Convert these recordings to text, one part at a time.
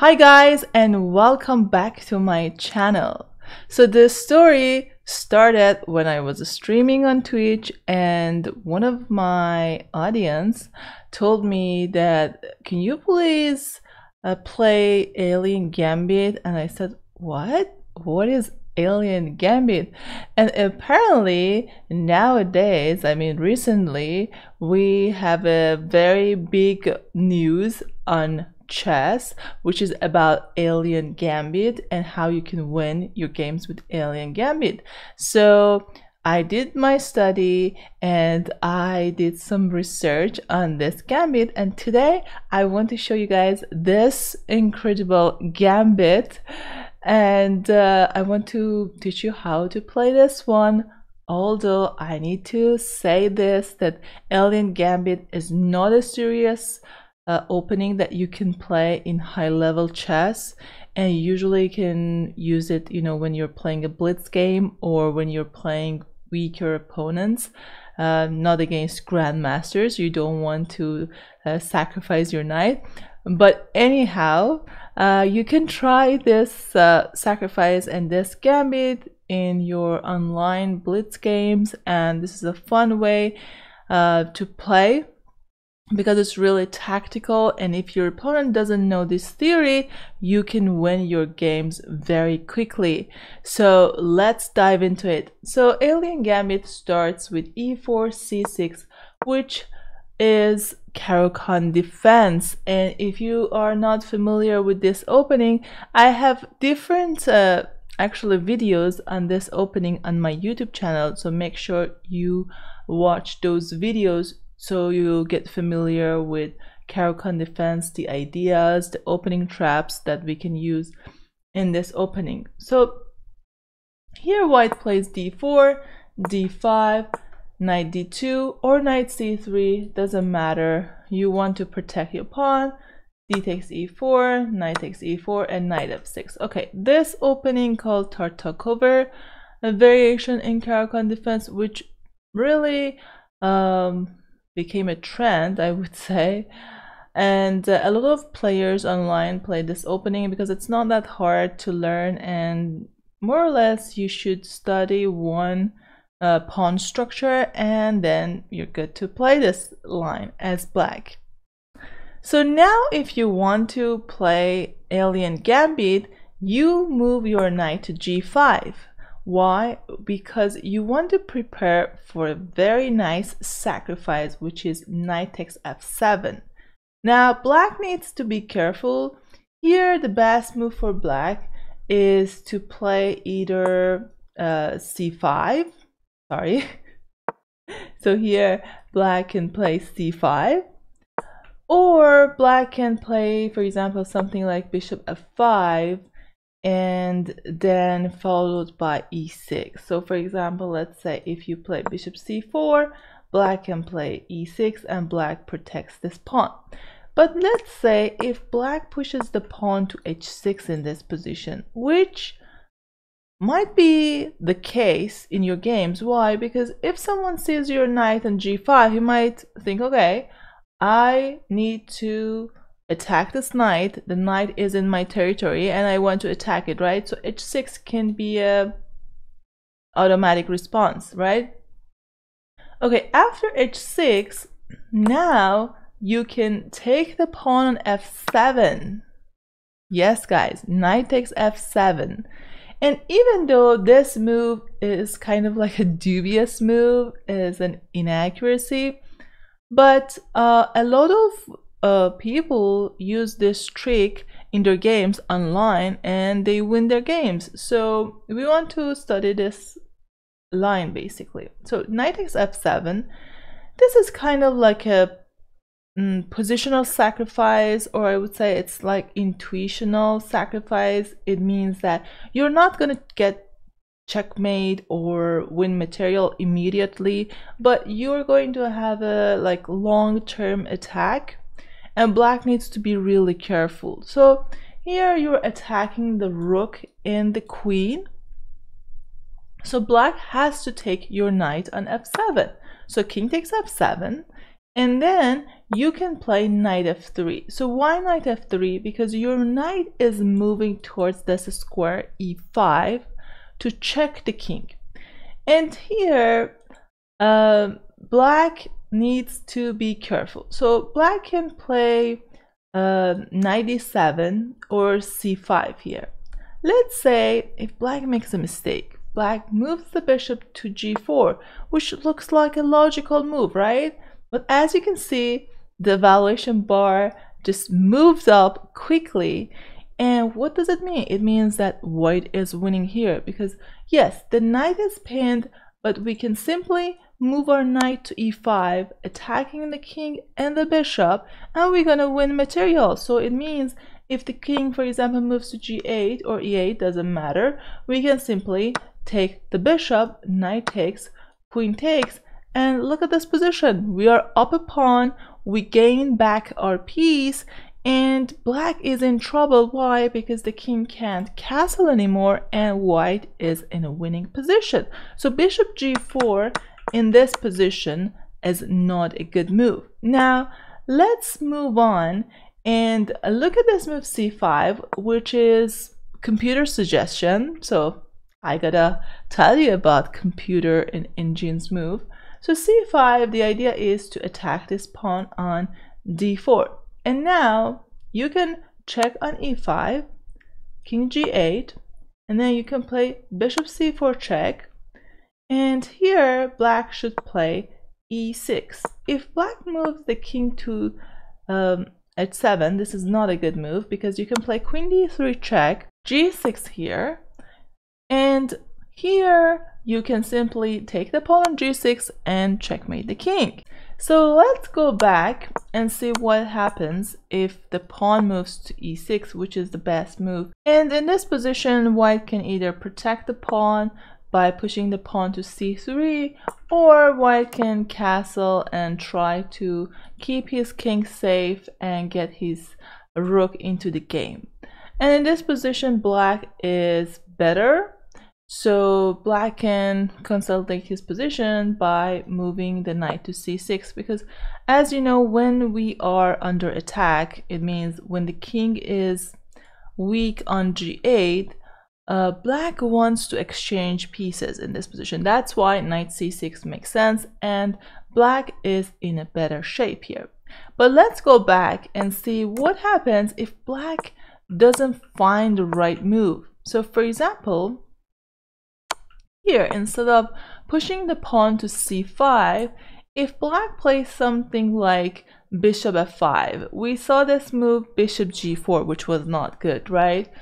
Hi guys, and welcome back to my channel. So this story started when I was streaming on Twitch, and one of my audience told me that, can you please play Alien Gambit? And I said, what is Alien Gambit? And apparently nowadays, recently, we have a very big news on chess, which is about Alien Gambit and how you can win your games with Alien Gambit. So I did my study and I did some research on this gambit, and today I want to show you guys this incredible gambit, and I want to teach you how to play this one. Although I need to say this, that Alien Gambit is not a serious opening that you can play in high-level chess, and you usually can use it, when you're playing a blitz game or when you're playing weaker opponents, not against grandmasters. You don't want to sacrifice your knight. But anyhow, you can try this sacrifice and this gambit in your online blitz games, and this is a fun way to play, because it's really tactical, and if your opponent doesn't know this theory, you can win your games very quickly. So let's dive into it. So Alien Gambit starts with e4 c6, which is Caro-Kann defense. And if you are not familiar with this opening, I have different actually videos on this opening on my YouTube channel, so make sure you watch those videos so you get familiar with Caro-Kann defense, the ideas, the opening traps that we can use in this opening. So here white plays d4, d5, knight d2, or knight c3, doesn't matter. You want to protect your pawn. D takes e4, knight takes e4, and knight f6. Okay, this opening called Tartakover, a variation in Caro-Kann defense, which really became a trend, I would say, and a lot of players online play this opening because it's not that hard to learn, and more or less you should study one pawn structure and then you're good to play this line as black. So now if you want to play Alien Gambit, you move your knight to g5. Why? Because you want to prepare for a very nice sacrifice, which is knight takes f7. Now black needs to be careful. Here the best move for black is to play either c5. Sorry. So here black can play c5, or black can play, for example, something like bishop f5, and then followed by e6. So for example, let's say if you play bishop c4, black can play e6 and black protects this pawn. But let's say if black pushes the pawn to h6 in this position, which might be the case in your games. Why? Because if someone sees your knight on g5, he might think, okay, I need to attack this knight. The knight is in my territory and I want to attack it, right? So h6 can be a automatic response, right? Okay, after h6, now you can take the pawn on f7. Yes guys, knight takes f7. And even though this move is kind of like a dubious move, is an inaccuracy, but a lot of people use this trick in their games online and they win their games. So we want to study this line basically. So knight takes f7. This is kind of like a positional sacrifice, or I would say it's like intuitional sacrifice. It means that you're not going to get checkmate or win material immediately, but you're going to have a like long-term attack, and black needs to be really careful. So here you're attacking the rook and the queen, so black has to take your knight on f7. So king takes f7, And then you can play knight f3. So why knight f3? Because your knight is moving towards this square e5 to check the king. And here, black needs to be careful. So black can play knight e7 or c5 here. Let's say if black makes a mistake, black moves the bishop to g4, which looks like a logical move, right? But as you can see, the evaluation bar just moves up quickly. And what does it mean? It means that white is winning here because yes, the knight is pinned, but we can simply move our knight to e5, attacking the king and the bishop, and we're gonna win material. So it means if the king, for example, moves to g8 or e8, doesn't matter, we can simply take the bishop, knight takes, queen takes, and look at this position. We are up a pawn, we gain back our piece, and black is in trouble. Why? Because the king can't castle anymore and white is in a winning position. So bishop g4 in this position is not a good move. Now let's move on and look at this move c5, which is computer suggestion. So I gotta tell you about computer and engine's move. So c5, the idea is to attack this pawn on d4. And now you can check on e5, king g8, and then you can play bishop c4 check. And here black should play e6. If black moves the king to h7, this is not a good move because you can play queen d3 check, g6 here, and here you can simply take the pawn on g6 and checkmate the king. So let's go back and see what happens if the pawn moves to e6, which is the best move. And in this position, white can either protect the pawn by pushing the pawn to c3, or white can castle and try to keep his king safe and get his rook into the game. And in this position, black is better. So black can consolidate his position by moving the knight to c6, because as you know, when we are under attack, it means when the king is weak on g8, black wants to exchange pieces in this position. That's why knight c6 makes sense, and black is in a better shape here. But let's go back and see what happens if black doesn't find the right move. So for example, here, instead of pushing the pawn to c5, if black plays something like bishop f5, we saw this move bishop g4, which was not good, right?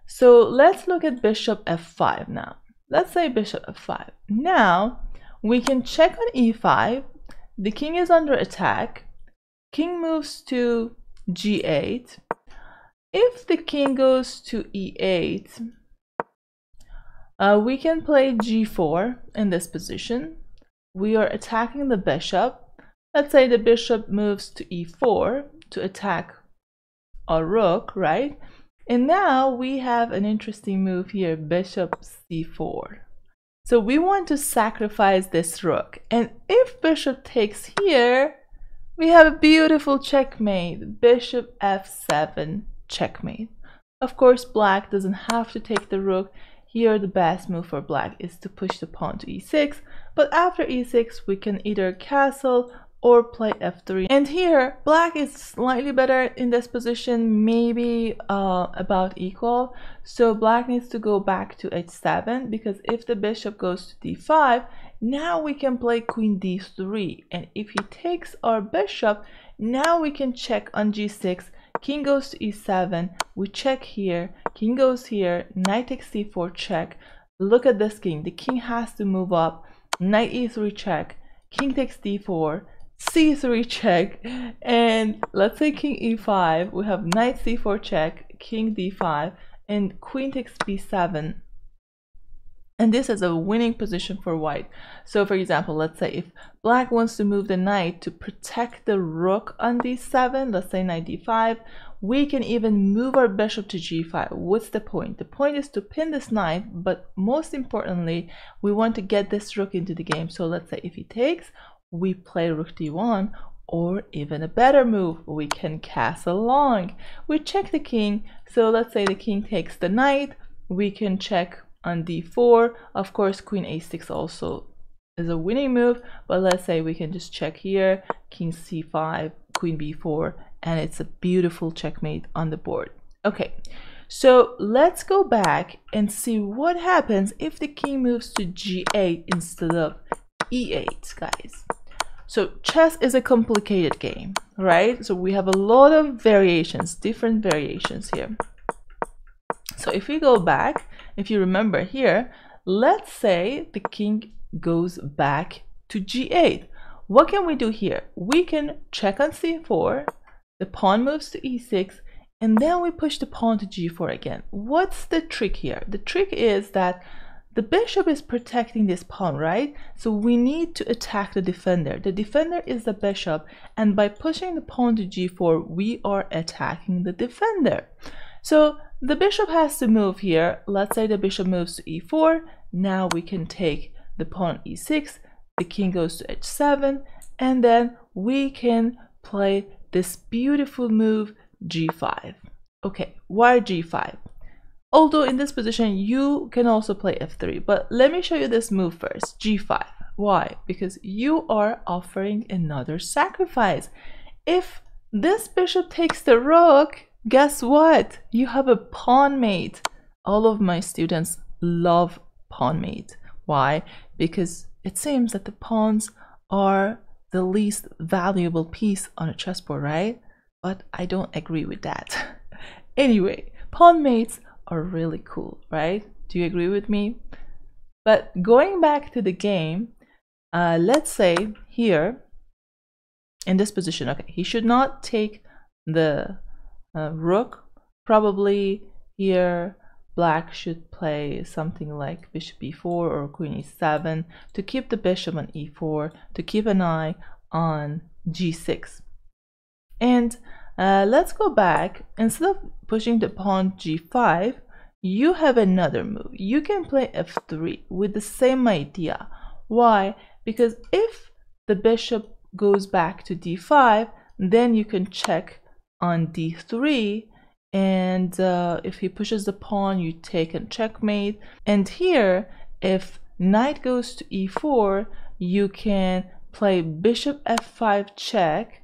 So let's look at bishop f5 now. Let's say bishop f5. Now we can check on e5. The king is under attack. King moves to g8. If the king goes to e8, we can play g4 in this position. We are attacking the bishop. Let's say the bishop moves to e4 to attack our rook, right? And now we have an interesting move here, bishop c4. So we want to sacrifice this rook. And if bishop takes here, we have a beautiful checkmate, bishop f7 checkmate. Of course, black doesn't have to take the rook. Here the best move for black is to push the pawn to e6, but after e6 we can either castle or play f3. And here black is slightly better in this position, maybe about equal. So black needs to go back to h7, because if the bishop goes to d5, now we can play queen d3, and if he takes our bishop, now we can check on g6. King goes to e7, we check here, king goes here, knight takes c4 check. Look at this king, the king has to move up, knight e3 check, king takes d4, c3 check, and let's say king e5, we have knight c4 check, king d5, and queen takes b7. And this is a winning position for white. So for example, let's say if black wants to move the knight to protect the rook on d7, let's say knight d5, we can even move our bishop to g5. What's the point? The point is to pin this knight, but most importantly, we want to get this rook into the game. So let's say if he takes, we play rook d1, or even a better move, we can castle long. We check the king, so let's say the king takes the knight, we can check on d4. Of course, queen a6 also is a winning move, but let's say we can just check here, king c5, queen b4, and it's a beautiful checkmate on the board. Okay, so let's go back and see what happens if the king moves to g8 instead of e8, guys. So chess is a complicated game, right? So we have a lot of variations, different variations here. So if we go back, if you remember here, let's say the king goes back to g8. What can we do here? We can check on c4, the pawn moves to e6, and then we push the pawn to g4 again. What's the trick here? The trick is that the bishop is protecting this pawn, right? So we need to attack the defender. The defender is the bishop, and by pushing the pawn to g4, we are attacking the defender. So the bishop has to move here. Let's say the bishop moves to e4. Now we can take the pawn e6. The king goes to h7, and then we can play this beautiful move g5. Okay, why g5? Although in this position you can also play f3, but let me show you this move first, g5. Why? Because you are offering another sacrifice. If this bishop takes the rook, guess what? You have a pawn mate. All of my students love pawn mate. Why? Because it seems that the pawns are the least valuable piece on a chessboard, right? But I don't agree with that. Anyway, pawn mates are really cool, right? Do you agree with me? But going back to the game, let's say here in this position, okay, he should not take the rook. Probably here black should play something like bishop e4 or queen e7 to keep the bishop on e4, to keep an eye on g6. And let's go back. Instead of pushing the pawn g5, you have another move. You can play f3 with the same idea. Why? Because if the bishop goes back to d5, then you can check on d3, and if he pushes the pawn, you take a checkmate. And here, if knight goes to e4, you can play bishop f5 check,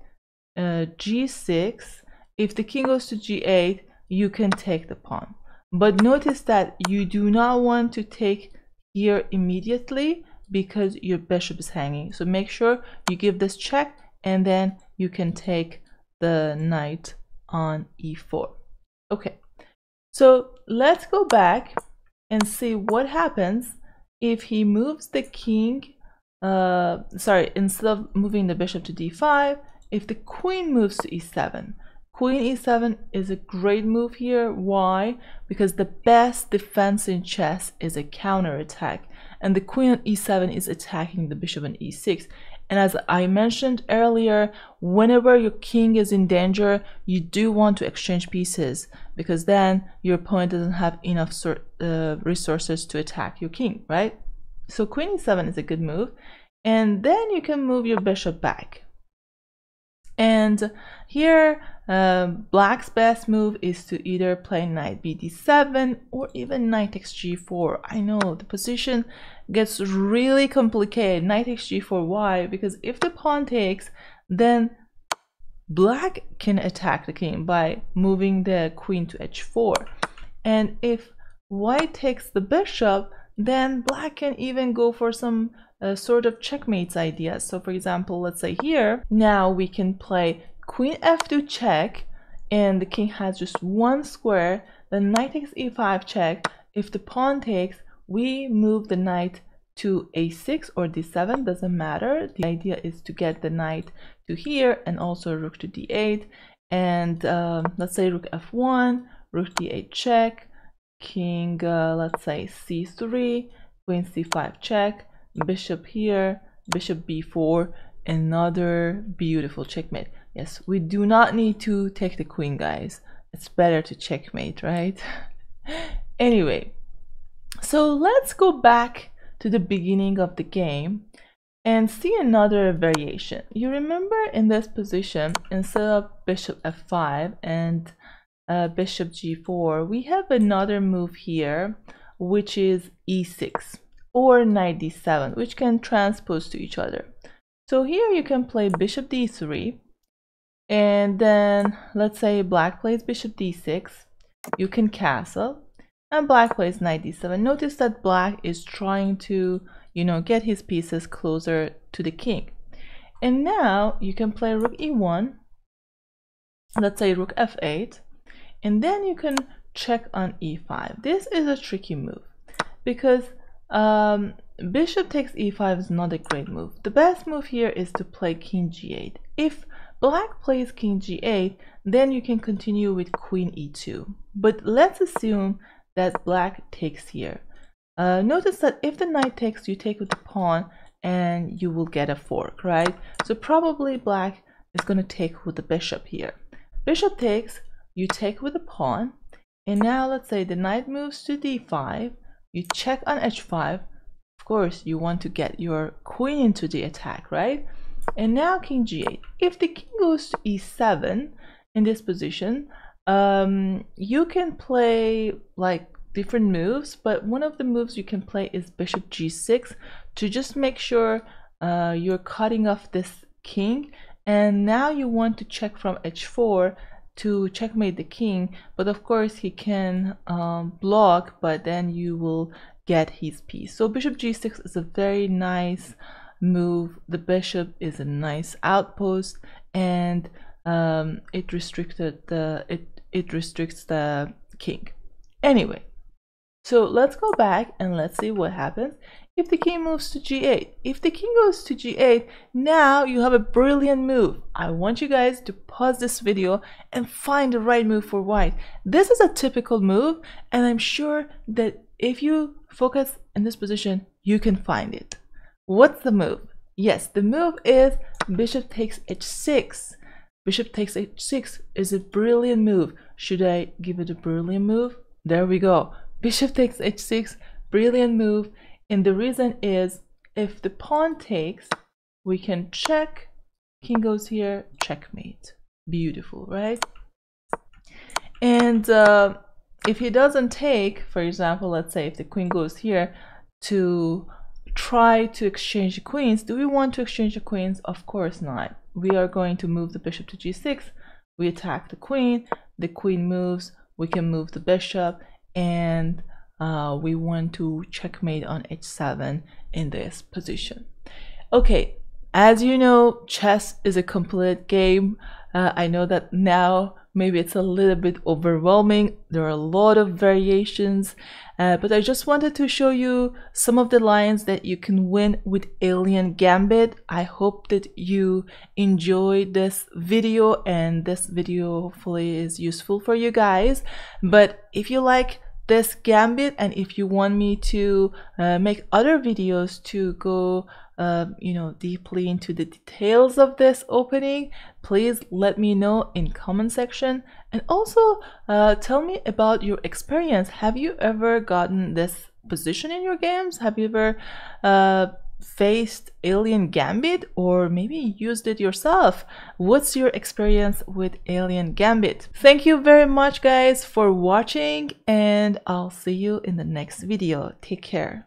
g6. If the king goes to g8, you can take the pawn. But notice that you do not want to take here immediately because your bishop is hanging. So make sure you give this check, and then you can take the knight on e4. Okay, so let's go back and see what happens if he moves the king, instead of moving the bishop to d5, if the queen moves to e7. Queen e7 is a great move here. Why? Because the best defense in chess is a counterattack, and the queen on e7 is attacking the bishop on e6. And as I mentioned earlier, whenever your king is in danger, you do want to exchange pieces, because then your opponent doesn't have enough resources to attack your king, right? So queen e7 is a good move, and then you can move your bishop back. And here, black's best move is to either play knight bd7 or even knight takes g4. I know the position gets really complicated. Knight takes g4. Why? Because if the pawn takes, then black can attack the king by moving the queen to h4. And if white takes the bishop, then black can even go for some sort of checkmates ideas. So for example, let's say here, now we can play queen f2 check, and the king has just one square. Then knight takes e5 check. If the pawn takes, we move the knight to a6 or d7, doesn't matter. The idea is to get the knight to here, and also rook to d8. And let's say rook f1, rook d8 check, king, let's say c3, queen c5 check, bishop here, bishop b4, another beautiful checkmate. Yes, we do not need to take the queen, guys. It's better to checkmate, right? Anyway, so let's go back to the beginning of the game, and see another variation. You remember in this position, instead of bishop f5 and bishop g4, we have another move here, which is e6 or knight d7, which can transpose to each other. So here you can play bishop d3, and then let's say black plays bishop d6, you can castle, and black plays knight d7. Notice that black is trying to, get his pieces closer to the king. And now you can play rook e1, let's say rook f8, and then you can check on e5. This is a tricky move because bishop takes e5 is not a great move. The best move here is to play king g8. If black plays king g8, then you can continue with queen e2. But let's assume that black takes here. Notice that if the knight takes, you take with the pawn and you will get a fork, right? So probably black is going to take with the bishop here. Bishop takes, you take with the pawn, and now let's say the knight moves to d5, you check on h5. Of course, you want to get your queen into the attack, right? And now king g8. If the king goes to e7 in this position, you can play like different moves, but one of the moves you can play is bishop g6 to just make sure you're cutting off this king. And now you want to check from h4 to checkmate the king, but of course he can block, but then you will get his piece. So bishop g6 is a very nice move. The bishop is a nice outpost, and it restricts the king. Anyway, so let's go back and let's see what happens if the king moves to g8. If the king goes to g8, now you have a brilliant move. I want you guys to pause this video and find the right move for white. This is a typical move, and I'm sure that if you focus in this position, you can find it. What's the move? Yes, the move is bishop takes h6. Bishop takes h6 is a brilliant move. Should I give it a brilliant move? There we go. Bishop takes h6, brilliant move. And the reason is, if the pawn takes, we can check. King goes here, checkmate. Beautiful, right? And if he doesn't take, for example, let's say if the queen goes here to try to exchange the queens, do we want to exchange the queens? Of course not. We are going to move the bishop to g6. We attack the queen moves, we can move the bishop, and we want to checkmate on h7 in this position. Okay, as you know, chess is a complete game. I know that now maybe it's a little bit overwhelming. There are a lot of variations, but I just wanted to show you some of the lines that you can win with Alien Gambit. I hope that you enjoyed this video, and this video hopefully is useful for you guys. But if you like this gambit, and if you want me to make other videos to go deeply into the details of this opening, please let me know in comment section. And also tell me about your experience. Have you ever gotten this position in your games? Have you ever faced Alien Gambit, or maybe used it yourself? What's your experience with Alien Gambit? Thank you very much guys for watching, and I'll see you in the next video. Take care.